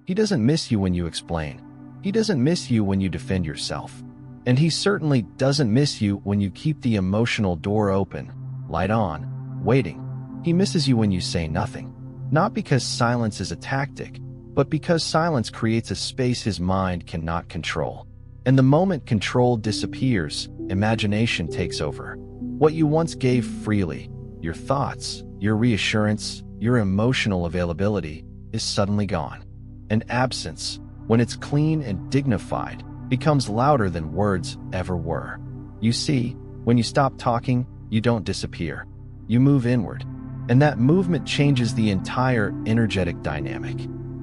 He doesn't miss you when you explain. He doesn't miss you when you defend yourself. And he certainly doesn't miss you when you keep the emotional door open, light on, waiting. He misses you when you say nothing. Not because silence is a tactic, but because silence creates a space his mind cannot control. And the moment control disappears, imagination takes over. What you once gave freely, your thoughts, your reassurance, your emotional availability, is suddenly gone. And absence, when it's clean and dignified, becomes louder than words ever were. You see, when you stop talking, you don't disappear. You move inward. And that movement changes the entire energetic dynamic.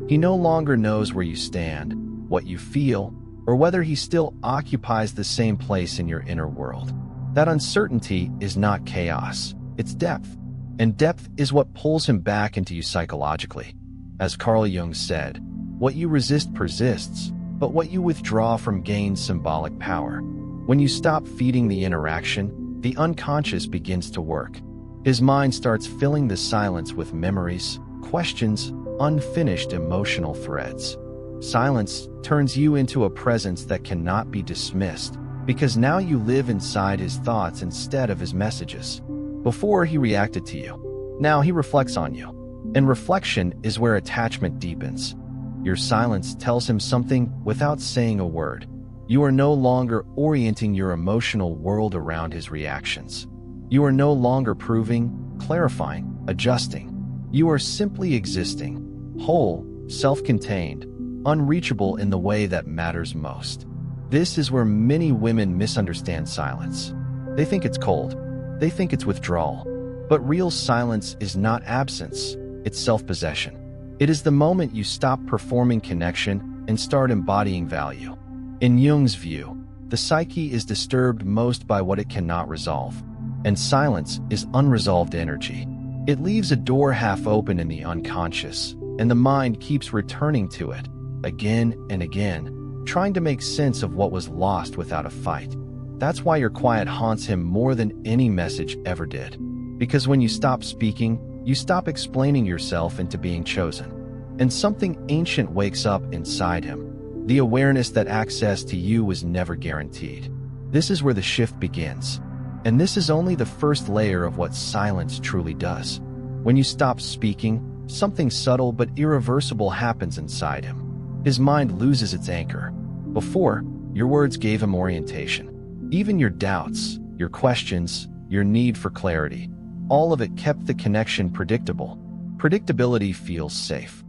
He no longer knows where you stand, what you feel, or whether he still occupies the same place in your inner world. That uncertainty is not chaos, it's depth. And depth is what pulls him back into you psychologically. As Carl Jung said, what you resist persists, but what you withdraw from gains symbolic power. When you stop feeding the interaction, the unconscious begins to work. His mind starts filling the silence with memories, questions, unfinished emotional threads. Silence turns you into a presence that cannot be dismissed, because now you live inside his thoughts instead of his messages. Before he reacted to you, now he reflects on you. And reflection is where attachment deepens. Your silence tells him something without saying a word. You are no longer orienting your emotional world around his reactions. You are no longer proving, clarifying, adjusting. You are simply existing, whole, self-contained, unreachable in the way that matters most. This is where many women misunderstand silence. They think it's cold. They think it's withdrawal. But real silence is not absence, it's self-possession. It is the moment you stop performing connection and start embodying value. In Jung's view, the psyche is disturbed most by what it cannot resolve. And silence is unresolved energy. It leaves a door half open in the unconscious, and the mind keeps returning to it, again and again, trying to make sense of what was lost without a fight. That's why your quiet haunts him more than any message ever did. Because when you stop speaking, you stop explaining yourself into being chosen. And something ancient wakes up inside him, the awareness that access to you was never guaranteed. This is where the shift begins. And this is only the first layer of what silence truly does. When you stop speaking, something subtle but irreversible happens inside him. His mind loses its anchor. Before, your words gave him orientation. Even your doubts, your questions, your need for clarity, all of it kept the connection predictable. Predictability feels safe.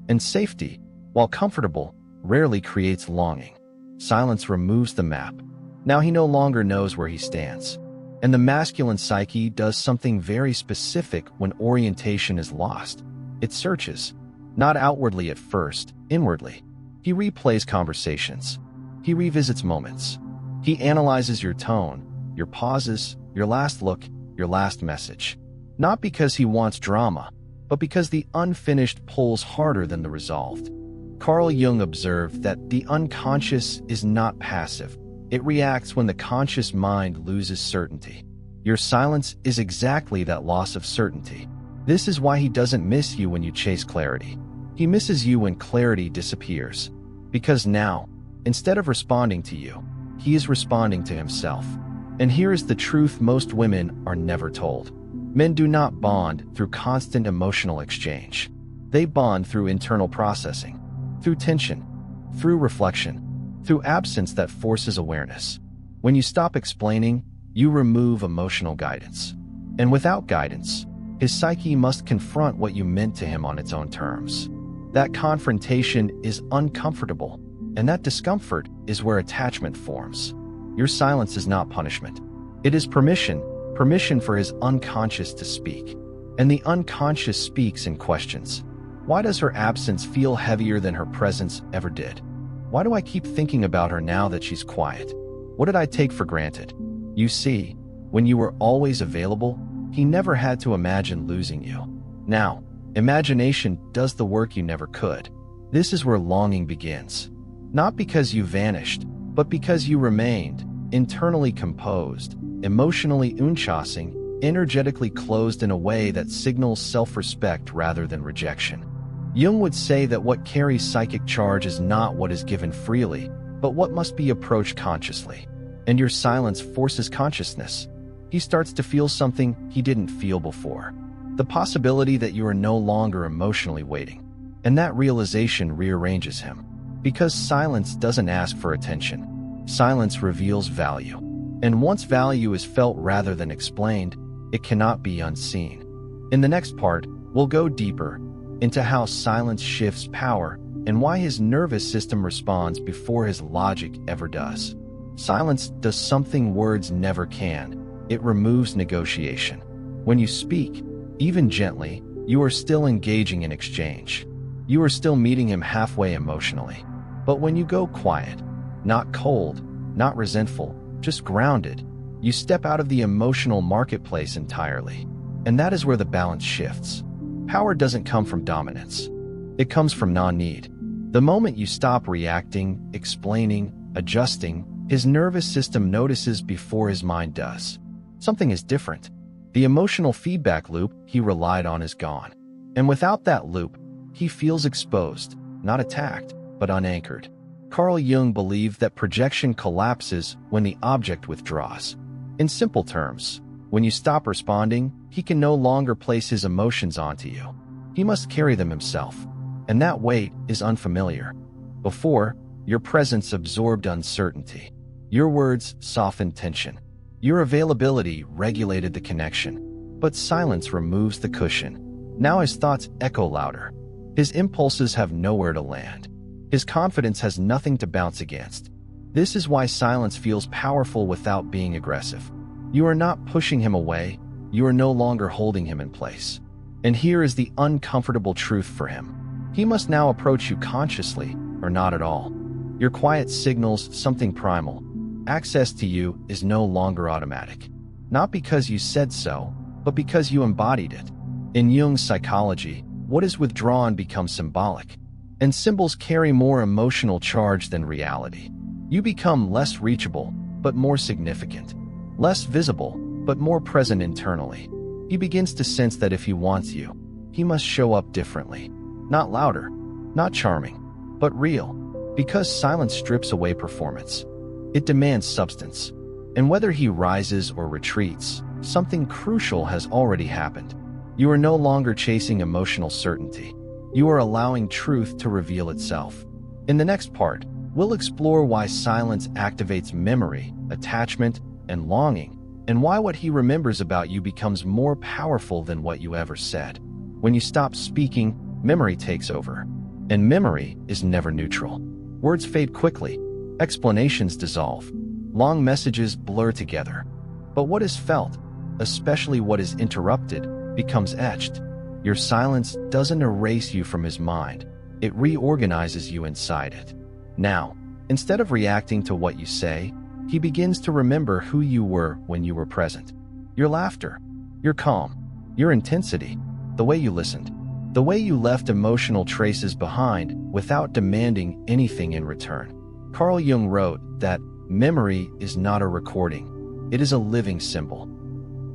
And safety, while comfortable, rarely creates longing. Silence removes the map. Now he no longer knows where he stands. And the masculine psyche does something very specific when orientation is lost. It searches, not outwardly at first, inwardly. He replays conversations. He revisits moments. He analyzes your tone, your pauses, your last look, your last message. Not because he wants drama, but because the unfinished pulls harder than the resolved. Carl Jung observed that the unconscious is not passive. It reacts when the conscious mind loses certainty. Your silence is exactly that loss of certainty. This is why he doesn't miss you when you chase clarity. He misses you when clarity disappears. Because now, instead of responding to you, he is responding to himself. And here is the truth most women are never told. Men do not bond through constant emotional exchange. They bond through internal processing, through tension, through reflection, through absence that forces awareness. When you stop explaining, you remove emotional guidance. And without guidance, his psyche must confront what you meant to him on its own terms. That confrontation is uncomfortable, and that discomfort is where attachment forms. Your silence is not punishment. It is permission for his unconscious to speak. And the unconscious speaks and questions. Why does her absence feel heavier than her presence ever did? Why do I keep thinking about her now that she's quiet? What did I take for granted? You see, when you were always available, he never had to imagine losing you. Now, imagination does the work you never could. This is where longing begins. Not because you vanished, but because you remained, internally composed, emotionally unchasing, energetically closed in a way that signals self-respect rather than rejection. Jung would say that what carries psychic charge is not what is given freely, but what must be approached consciously. And your silence forces consciousness. He starts to feel something he didn't feel before. The possibility that you are no longer emotionally waiting. And that realization rearranges him. Because silence doesn't ask for attention. Silence reveals value. And once value is felt rather than explained, it cannot be unseen. In the next part, we'll go deeper into how silence shifts power and why his nervous system responds before his logic ever does. Silence does something words never can. It removes negotiation. When you speak, even gently, you are still engaging in exchange. You are still meeting him halfway emotionally. But when you go quiet, not cold, not resentful, just grounded, you step out of the emotional marketplace entirely. And that is where the balance shifts. Power doesn't come from dominance. It comes from non-need. The moment you stop reacting, explaining, adjusting, his nervous system notices before his mind does. Something is different. The emotional feedback loop he relied on is gone. And without that loop, he feels exposed, not attacked, but unanchored. Carl Jung believed that projection collapses when the object withdraws. In simple terms, when you stop responding, he can no longer place his emotions onto you. He must carry them himself. And that weight is unfamiliar. Before, your presence absorbed uncertainty. Your words softened tension. Your availability regulated the connection. But silence removes the cushion. Now his thoughts echo louder. His impulses have nowhere to land. His confidence has nothing to bounce against. This is why silence feels powerful without being aggressive. You are not pushing him away. You are no longer holding him in place. And here is the uncomfortable truth for him. He must now approach you consciously or not at all. Your quiet signals something primal. Access to you is no longer automatic. Not because you said so, but because you embodied it. In Jung's psychology, what is withdrawn becomes symbolic. And symbols carry more emotional charge than reality. You become less reachable, but more significant. Less visible, but more present internally. He begins to sense that if he wants you, he must show up differently. Not louder, not charming, but real. Because silence strips away performance. It demands substance. And whether he rises or retreats, something crucial has already happened. You are no longer chasing emotional certainty. You are allowing truth to reveal itself. In the next part, we'll explore why silence activates memory, attachment, and longing, and why what he remembers about you becomes more powerful than what you ever said. When you stop speaking, memory takes over. And memory is never neutral. Words fade quickly. Explanations dissolve. Long messages blur together. But what is felt, especially what is interrupted, becomes etched. Your silence doesn't erase you from his mind. It reorganizes you inside it. Now, instead of reacting to what you say, he begins to remember who you were when you were present. Your laughter, your calm, your intensity, the way you listened, the way you left emotional traces behind without demanding anything in return. Carl Jung wrote that memory is not a recording, it is a living symbol.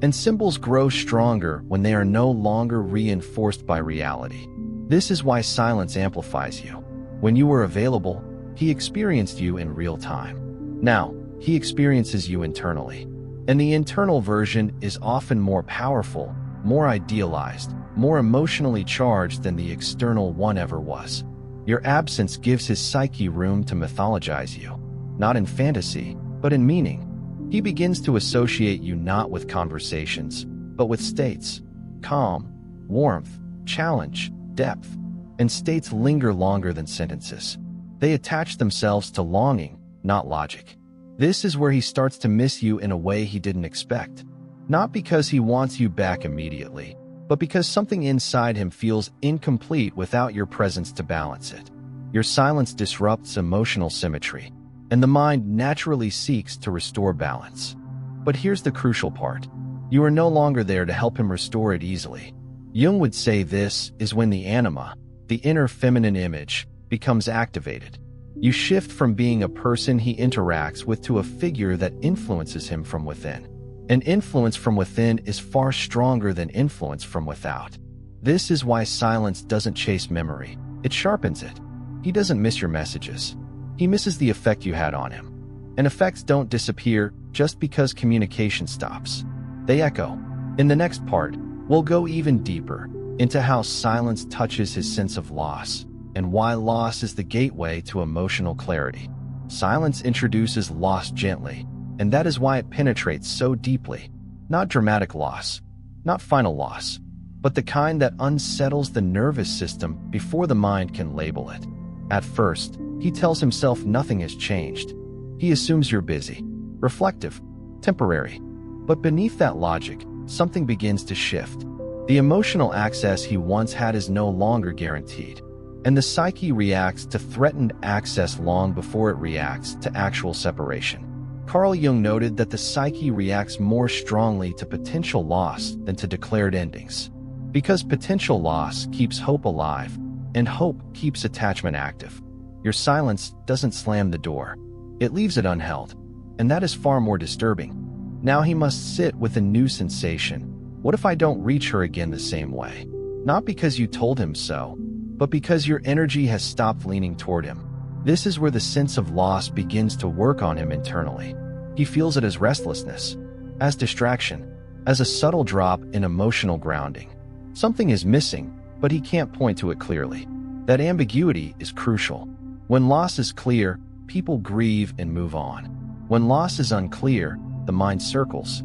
And symbols grow stronger when they are no longer reinforced by reality. This is why silence amplifies you. When you were available, he experienced you in real time. Now, he experiences you internally. And the internal version is often more powerful, more idealized, more emotionally charged than the external one ever was. Your absence gives his psyche room to mythologize you, not in fantasy, but in meaning. He begins to associate you not with conversations, but with states. Calm, warmth, challenge, depth. And states linger longer than sentences. They attach themselves to longing, not logic. This is where he starts to miss you in a way he didn't expect. Not because he wants you back immediately, but because something inside him feels incomplete without your presence to balance it. Your silence disrupts emotional symmetry, and the mind naturally seeks to restore balance. But here's the crucial part. You are no longer there to help him restore it easily. Jung would say this is when the anima, the inner feminine image, becomes activated. You shift from being a person he interacts with to a figure that influences him from within. And influence from within is far stronger than influence from without. This is why silence doesn't chase memory, it sharpens it. He doesn't miss your messages. He misses the effect you had on him. And effects don't disappear just because communication stops. They echo. In the next part, we'll go even deeper into how silence touches his sense of loss and why loss is the gateway to emotional clarity. Silence introduces loss gently, and that is why it penetrates so deeply. Not dramatic loss, not final loss, but the kind that unsettles the nervous system before the mind can label it. At first, he tells himself nothing has changed. He assumes you're busy, reflective, temporary. But beneath that logic, something begins to shift. The emotional access he once had is no longer guaranteed, and the psyche reacts to threatened access long before it reacts to actual separation. Carl Jung noted that the psyche reacts more strongly to potential loss than to declared endings, because potential loss keeps hope alive, and hope keeps attachment active. Your silence doesn't slam the door. It leaves it unheld, and that is far more disturbing. Now he must sit with a new sensation. What if I don't reach her again the same way? Not because you told him so, but because your energy has stopped leaning toward him. This is where the sense of loss begins to work on him internally. He feels it as restlessness, as distraction, as a subtle drop in emotional grounding. Something is missing, but he can't point to it clearly. That ambiguity is crucial. When loss is clear, people grieve and move on. When loss is unclear, the mind circles.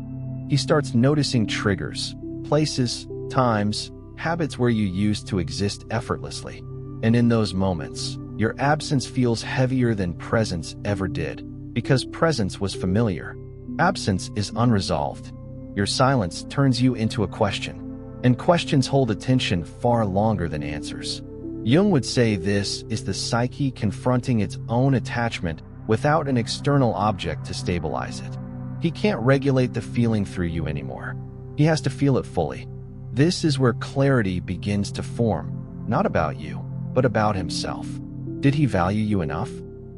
He starts noticing triggers, places, times, habits where you used to exist effortlessly. And in those moments, your absence feels heavier than presence ever did, because presence was familiar. Absence is unresolved. Your silence turns you into a question, and questions hold attention far longer than answers. Jung would say this is the psyche confronting its own attachment without an external object to stabilize it. He can't regulate the feeling through you anymore. He has to feel it fully. This is where clarity begins to form, not about you, but about himself. Did he value you enough?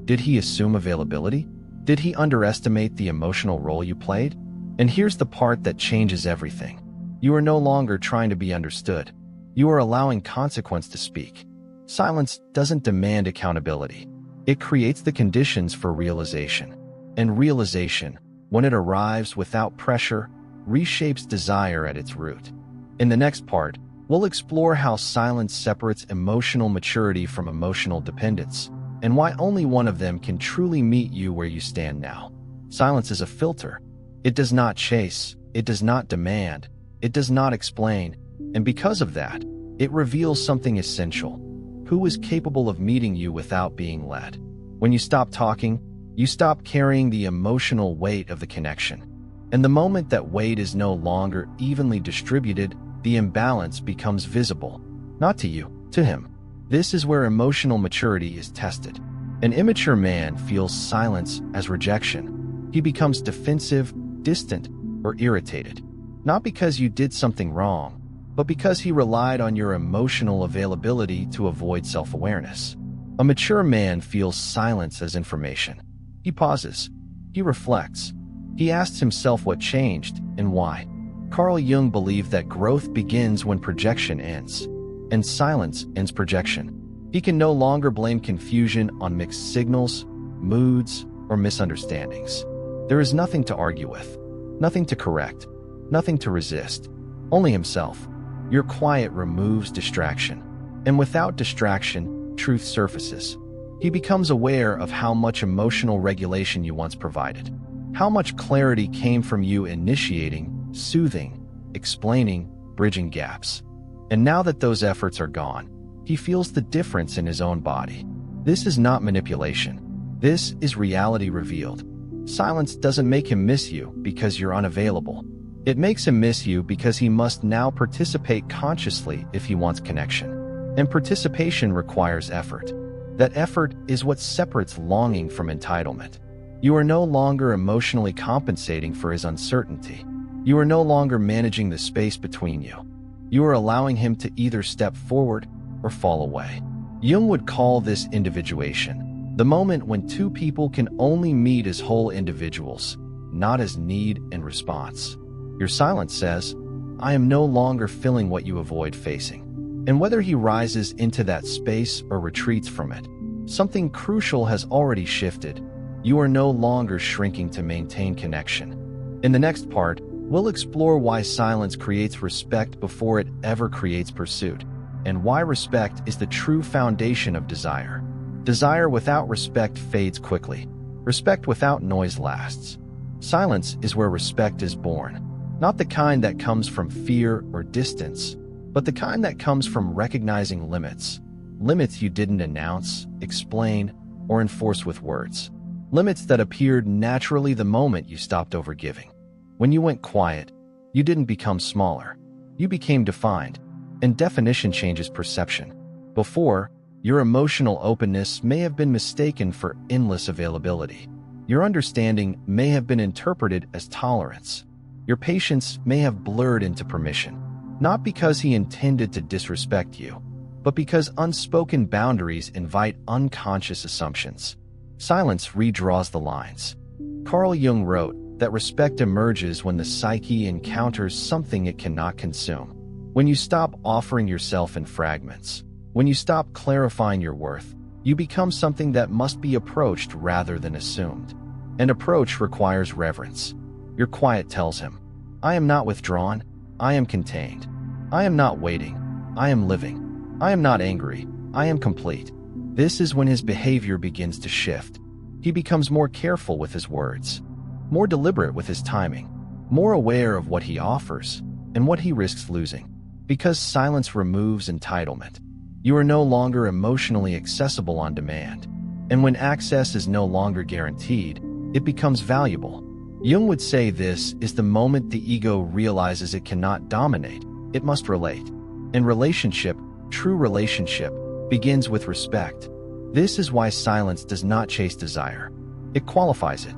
Did he assume availability? Did he underestimate the emotional role you played? And here's the part that changes everything. You are no longer trying to be understood. You are allowing consequence to speak. Silence doesn't demand accountability. It creates the conditions for realization. And realization, when it arrives without pressure, reshapes desire at its root. In the next part, we'll explore how silence separates emotional maturity from emotional dependence, and why only one of them can truly meet you where you stand now. Silence is a filter. It does not chase, it does not demand, it does not explain, and because of that, it reveals something essential. Who is capable of meeting you without being led? When you stop talking, you stop carrying the emotional weight of the connection. And the moment that weight is no longer evenly distributed, the imbalance becomes visible. Not to you, to him. This is where emotional maturity is tested. An immature man feels silence as rejection. He becomes defensive, distant, or irritated. Not because you did something wrong, but because he relied on your emotional availability to avoid self-awareness. A mature man feels silence as information. He pauses. He reflects. He asks himself what changed and why. Carl Jung believed that growth begins when projection ends, and silence ends projection. He can no longer blame confusion on mixed signals, moods, or misunderstandings. There is nothing to argue with, nothing to correct, nothing to resist, only himself. Your quiet removes distraction, and without distraction, truth surfaces. He becomes aware of how much emotional regulation you once provided, how much clarity came from you initiating, soothing, explaining, bridging gaps. And now that those efforts are gone, he feels the difference in his own body. This is not manipulation. This is reality revealed. Silence doesn't make him miss you because you're unavailable. It makes him miss you because he must now participate consciously if he wants connection. And participation requires effort. That effort is what separates longing from entitlement. You are no longer emotionally compensating for his uncertainty. You are no longer managing the space between you. You are allowing him to either step forward or fall away. Jung would call this individuation, the moment when two people can only meet as whole individuals, not as need and response. Your silence says, I am no longer filling what you avoid facing. And whether he rises into that space or retreats from it, something crucial has already shifted. You are no longer shrinking to maintain connection. In the next part, we'll explore why silence creates respect before it ever creates pursuit, and why respect is the true foundation of desire. Desire without respect fades quickly. Respect without noise lasts. Silence is where respect is born, not the kind that comes from fear or distance, but the kind that comes from recognizing limits. Limits you didn't announce, explain, or enforce with words. Limits that appeared naturally the moment you stopped overgiving. When you went quiet, you didn't become smaller. You became defined, and definition changes perception. Before, your emotional openness may have been mistaken for endless availability. Your understanding may have been interpreted as tolerance. Your patience may have blurred into permission, not because he intended to disrespect you, but because unspoken boundaries invite unconscious assumptions. Silence redraws the lines. Carl Jung wrote that respect emerges when the psyche encounters something it cannot consume. When you stop offering yourself in fragments, when you stop clarifying your worth, you become something that must be approached rather than assumed. And approach requires reverence. Your quiet tells him, I am not withdrawn, I am contained. I am not waiting, I am living. I am not angry, I am complete. This is when his behavior begins to shift. He becomes more careful with his words, more deliberate with his timing, more aware of what he offers and what he risks losing. Because silence removes entitlement. You are no longer emotionally accessible on demand. And when access is no longer guaranteed, it becomes valuable. Jung would say this is the moment the ego realizes it cannot dominate, it must relate. In relationship, true relationship begins with respect. This is why silence does not chase desire. It qualifies it.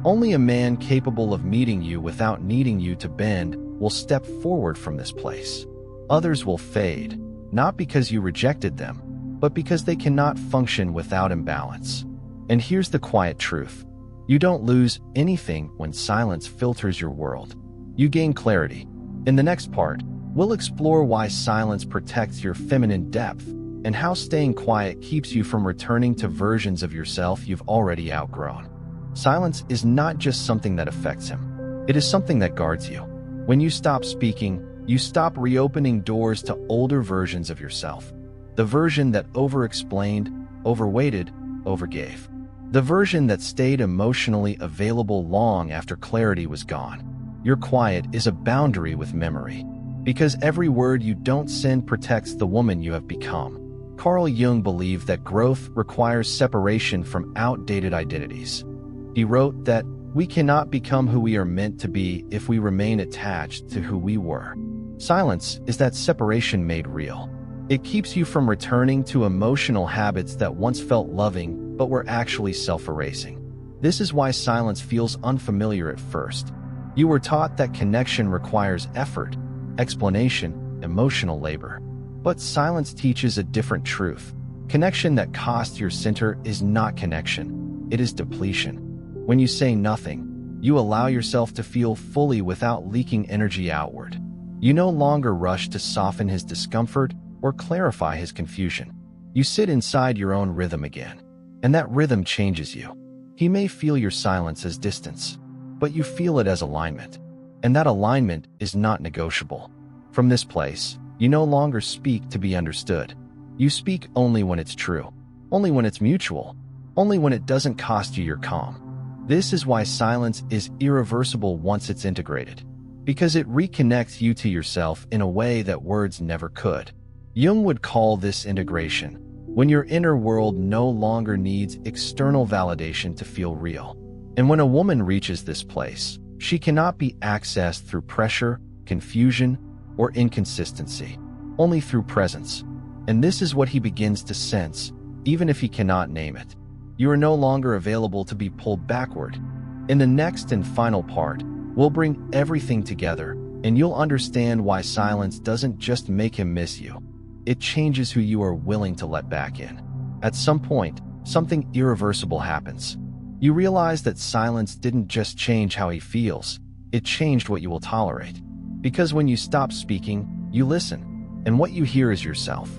Only a man capable of meeting you without needing you to bend will step forward from this place. Others will fade, not because you rejected them, but because they cannot function without imbalance. And here's the quiet truth. You don't lose anything when silence filters your world. You gain clarity. In the next part, we'll explore why silence protects your feminine depth and how staying quiet keeps you from returning to versions of yourself you've already outgrown. Silence is not just something that affects him. It is something that guards you. When you stop speaking, you stop reopening doors to older versions of yourself. The version that over-explained, overweighted, overgave. The version that stayed emotionally available long after clarity was gone. Your quiet is a boundary with memory, because every word you don't send protects the woman you have become. Carl Jung believed that growth requires separation from outdated identities. He wrote that we cannot become who we are meant to be if we remain attached to who we were. Silence is that separation made real. It keeps you from returning to emotional habits that once felt loving but were actually self-erasing. This is why silence feels unfamiliar at first. You were taught that connection requires effort, explanation, emotional labor. But silence teaches a different truth. Connection that costs your center is not connection. It is depletion. When you say nothing, you allow yourself to feel fully without leaking energy outward. You no longer rush to soften his discomfort or clarify his confusion. You sit inside your own rhythm again, and that rhythm changes you. He may feel your silence as distance, but you feel it as alignment, and that alignment is not negotiable. From this place, you no longer speak to be understood. You speak only when it's true, only when it's mutual, only when it doesn't cost you your calm. This is why silence is irreversible once it's integrated, because it reconnects you to yourself in a way that words never could. Jung would call this integration, when your inner world no longer needs external validation to feel real. And when a woman reaches this place, she cannot be accessed through pressure, confusion, or inconsistency, only through presence. And this is what he begins to sense, even if he cannot name it. You are no longer available to be pulled backward. In the next and final part, we'll bring everything together, and you'll understand why silence doesn't just make him miss you. It changes who you are willing to let back in. At some point, something irreversible happens. You realize that silence didn't just change how he feels, it changed what you will tolerate. Because when you stop speaking, you listen. and what you hear is yourself.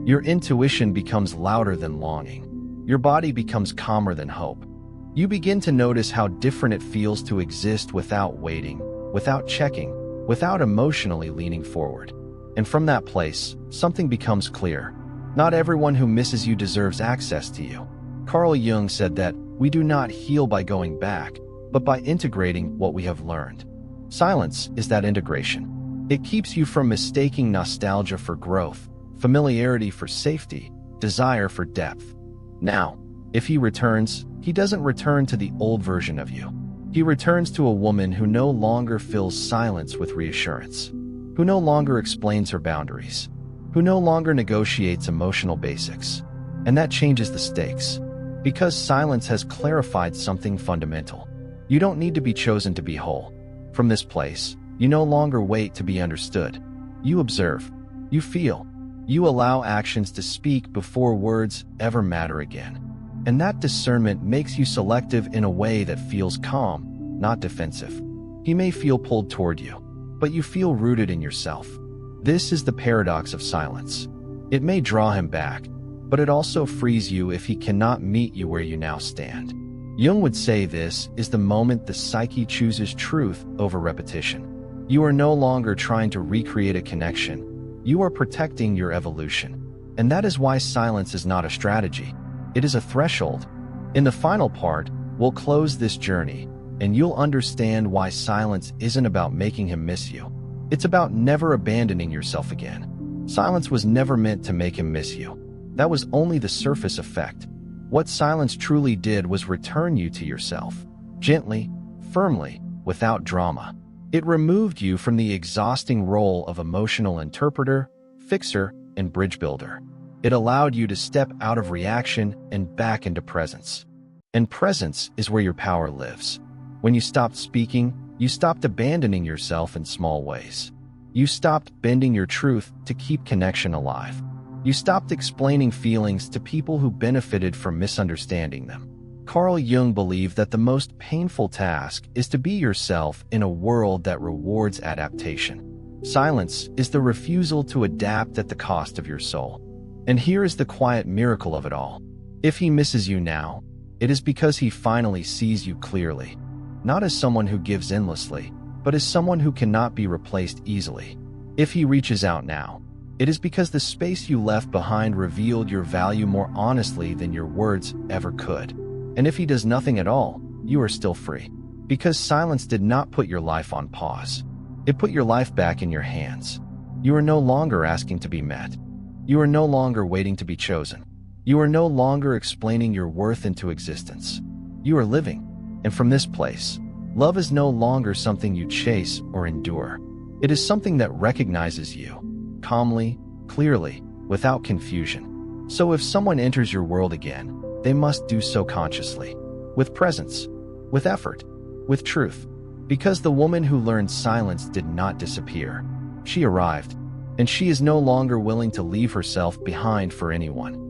Your intuition becomes louder than longing. Your body becomes calmer than hope. You begin to notice how different it feels to exist without waiting, without checking, without emotionally leaning forward. And from that place, something becomes clear. Not everyone who misses you deserves access to you. Carl Jung said that we do not heal by going back, but by integrating what we have learned. Silence is that integration. It keeps you from mistaking nostalgia for growth, familiarity for safety, desire for depth. Now, if he returns, he doesn't return to the old version of you. He returns to a woman who no longer fills silence with reassurance, who no longer explains her boundaries, who no longer negotiates emotional basics. And that changes the stakes, because silence has clarified something fundamental. You don't need to be chosen to be whole. From this place, you no longer wait to be understood. You observe, you feel, you allow actions to speak before words ever matter again. And that discernment makes you selective in a way that feels calm, not defensive. He may feel pulled toward you, but you feel rooted in yourself. This is the paradox of silence. It may draw him back, but it also frees you if he cannot meet you where you now stand. Jung would say this is the moment the psyche chooses truth over repetition. You are no longer trying to recreate a connection. You are protecting your evolution. And that is why silence is not a strategy. It is a threshold. In the final part, we'll close this journey, and you'll understand why silence isn't about making him miss you. It's about never abandoning yourself again. Silence was never meant to make him miss you. That was only the surface effect. What silence truly did was return you to yourself, gently, firmly, without drama. It removed you from the exhausting role of emotional interpreter, fixer, and bridge builder. It allowed you to step out of reaction and back into presence. And presence is where your power lives. When you stopped speaking, you stopped abandoning yourself in small ways. You stopped bending your truth to keep connection alive. You stopped explaining feelings to people who benefited from misunderstanding them. Carl Jung believed that the most painful task is to be yourself in a world that rewards adaptation. Silence is the refusal to adapt at the cost of your soul. And here is the quiet miracle of it all. If he misses you now, it is because he finally sees you clearly. Not as someone who gives endlessly, but as someone who cannot be replaced easily. If he reaches out now, it is because the space you left behind revealed your value more honestly than your words ever could. And if he does nothing at all, you are still free. Because silence did not put your life on pause. It put your life back in your hands. You are no longer asking to be met. You are no longer waiting to be chosen. You are no longer explaining your worth into existence. You are living. And from this place, love is no longer something you chase or endure. It is something that recognizes you, calmly, clearly, without confusion. So if someone enters your world again, they must do so consciously, with presence, with effort, with truth. Because the woman who learned silence did not disappear. She arrived, and she is no longer willing to leave herself behind for anyone.